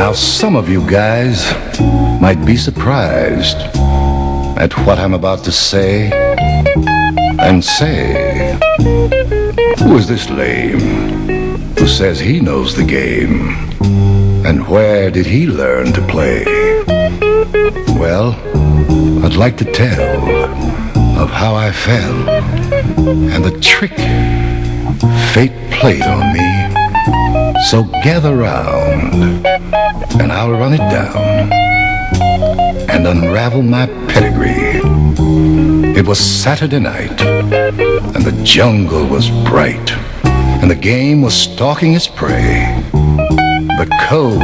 Now some of you guys might be surprised at what I'm about to say and say, who is this lame who says he knows the game? And where did he learn to play? Well, I'd like to tell of how I fell and the trick fate played on me. So gather round and I'll run it down and unravel my pedigree. It was Saturday night and the jungle was bright and the game was stalking its prey. The code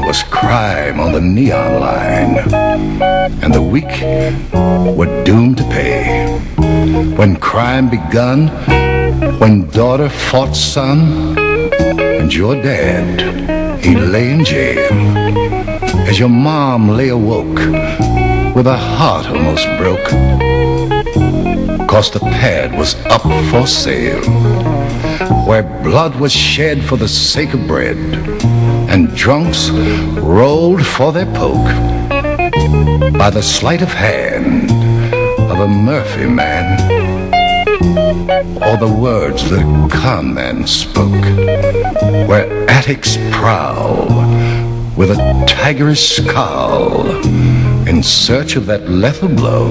was crime on the neon line, and the weak were doomed to pay. When crime begun, when daughter fought son, and your dad, he lay in jail, as your mom lay awoke with her heart almost broke, 'cause the pad was up for sale, where blood was shed for the sake of bread, and drunks rolled for their poke. By the sleight of hand of a Murphy man, or the words that a con man spoke, where attics prowl with a tigerish scowl in search of that lethal blow,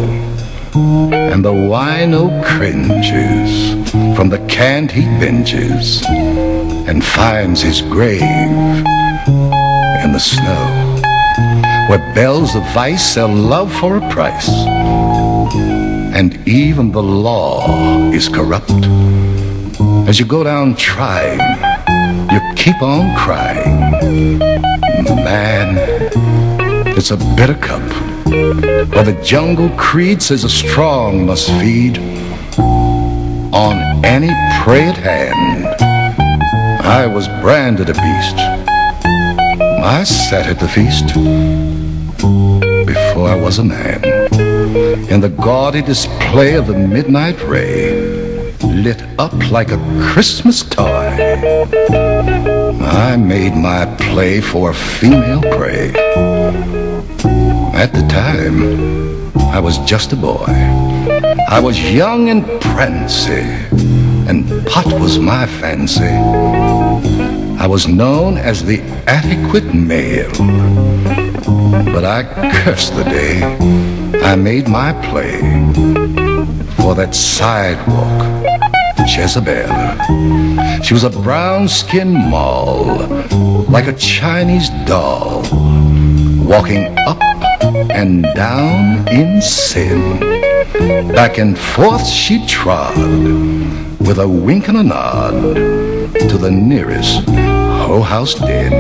and the wino cringes from the canned he binges and finds his grave in the snow, where bells of vice sell love for a price, and even the law is corrupt. As you go down trying, you keep on crying. Man, it's a bitter cup, where the jungle creed says the strong must feed on any prey at hand. I was branded a beast. I sat at the feast before I was a man, in the gaudy display of the midnight ray, lit up like a Christmas toy. I made my play for female prey. At the time, I was just a boy. I was young and prancy, and pot was my fancy. I was known as the adequate male, but I cursed the day I made my play for that sidewalk Jezebel. She was a brown-skinned moll, like a Chinese doll, walking up and down in sin. Back and forth she trod, with a wink and a nod to the nearest hoe-house den.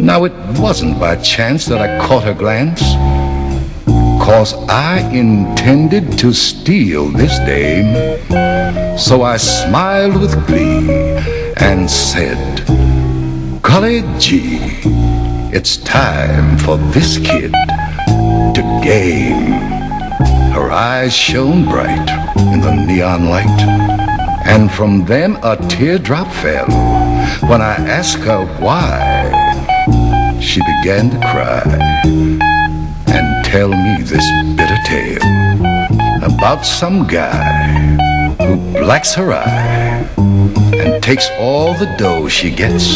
Now it wasn't by chance that I caught her glance, 'cause I intended to steal this dame. So I smiled with glee and said, "Golly gee, it's time for this kid to game." Her eyes shone bright in the neon light, and from them a teardrop fell. When I asked her why, she began to cry and tell me this bitter tale about some guy who blacks her eye and takes all the dough she gets,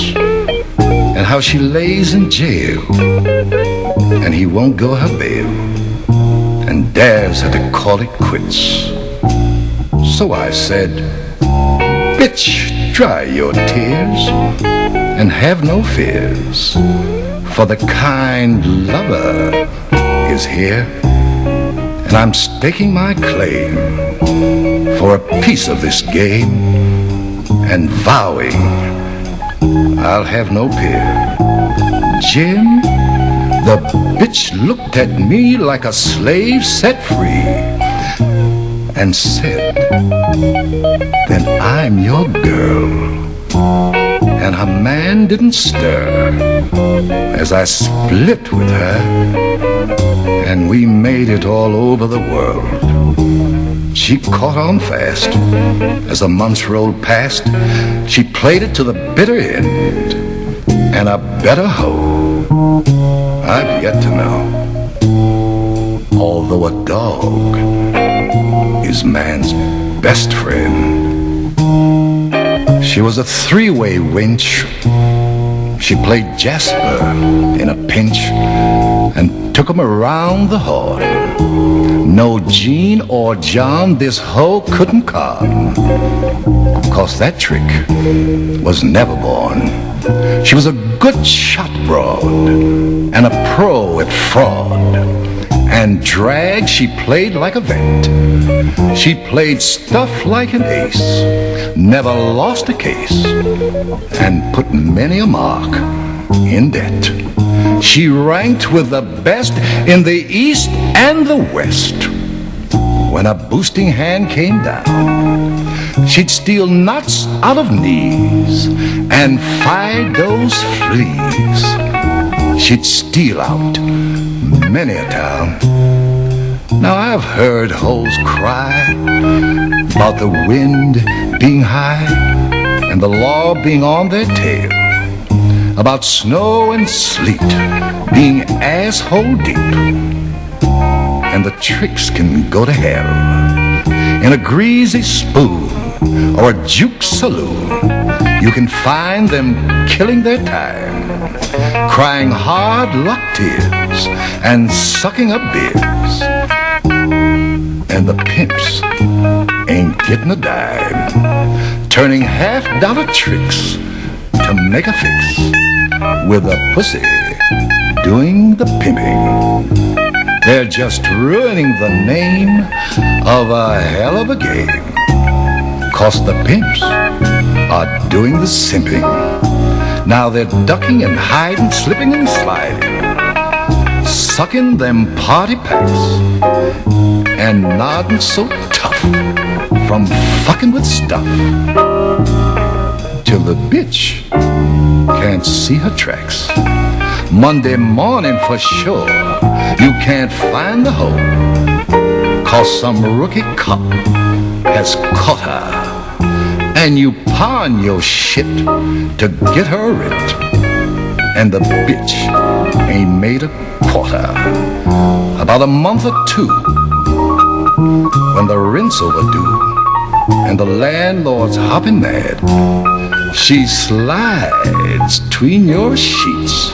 and how she lays in jail and he won't go her bail, and dares her to call it quits. So I said, "Bitch, dry your tears and have no fears, for the kind lover is here, and I'm staking my claim for a piece of this game, and vowing I'll have no peer." Jim, the bitch looked at me like a slave set free and said, "Then I'm your girl." And her man didn't stir as I split with her, and we made it all over the world. She caught on fast. As the months rolled past, she played it to the bitter end, and a better hoe I've yet to know. Although a dog is man's best friend. She was a three-way winch. She played Jasper in a pinch and took him around the horn. No Jean or John this hoe couldn't con, 'cause that trick was never born. She was a good shot broad and a pro at fraud, and drag she played like a vet. She played stuff like an ace, never lost a case, and put many a mark in debt. She ranked with the best in the East and the West. When a boosting hand came down, she'd steal nuts out of knees and fight those fleas. She'd steal out many a town. Now I've heard hoes cry about the wind being high and the law being on their tail, about snow and sleet being asshole deep, and the tricks can go to hell in a greasy spoon or a juke saloon. You can find them killing their time, crying hard luck tears and sucking up beers. And the pimps ain't getting a dime, turning half-dollar tricks to make a fix, with a pussy doing the pimping. They're just ruining the name of a hell of a game, 'cause the pimps are doing the simping. Now they're ducking and hiding, slipping and sliding, sucking them party packs and nodding so tough from fucking with stuff, till the bitch can't see her tracks. Monday morning for sure, you can't find the hoe, 'cause some rookie cop has caught her, and you pawn your shit to get her rent, and the bitch ain't made a quarter. About a month or two, when the rent's overdue and the landlord's hopping mad, she slides between your sheets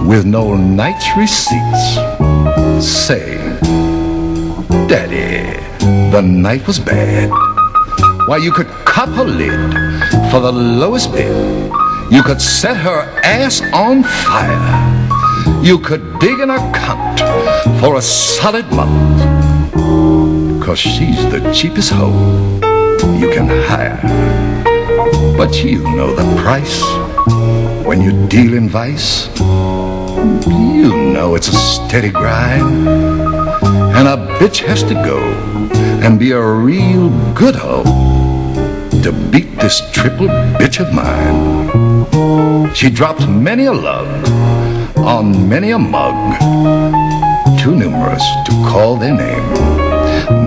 with no night's receipts, saying, "Daddy, the night was bad." Why, you could cop her lid for the lowest bid. You could set her ass on fire. You could dig an account for a solid month, 'cause she's the cheapest hoe you can hire. But you know the price when you deal in vice. You know it's a steady grind, and a bitch has to go and be a real good hoe to beat this triple bitch of mine. She dropped many a lug on many a mug, too numerous to call their name.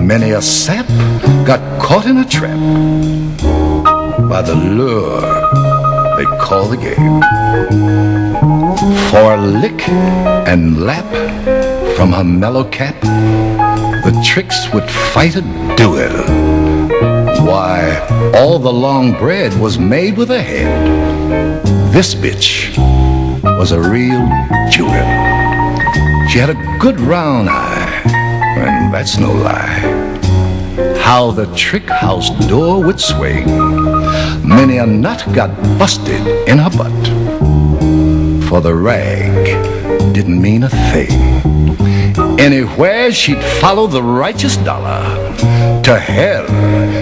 Many a sap got caught in a trap by the lure they call the game. For a lick and lap from her mellow cap, the tricks would fight a duel. Why, all the long bread was made with a head. This bitch was a real jewel. She had a good round eye, and that's no lie. How the trick house door would swing. Many a nut got busted in her butt, for the rag didn't mean a thing. Anywhere she'd follow the righteous dollar, to hell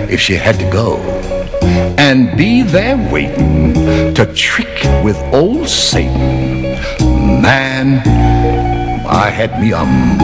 if she had to go, and be there waiting to trick with old Satan. Man, I had me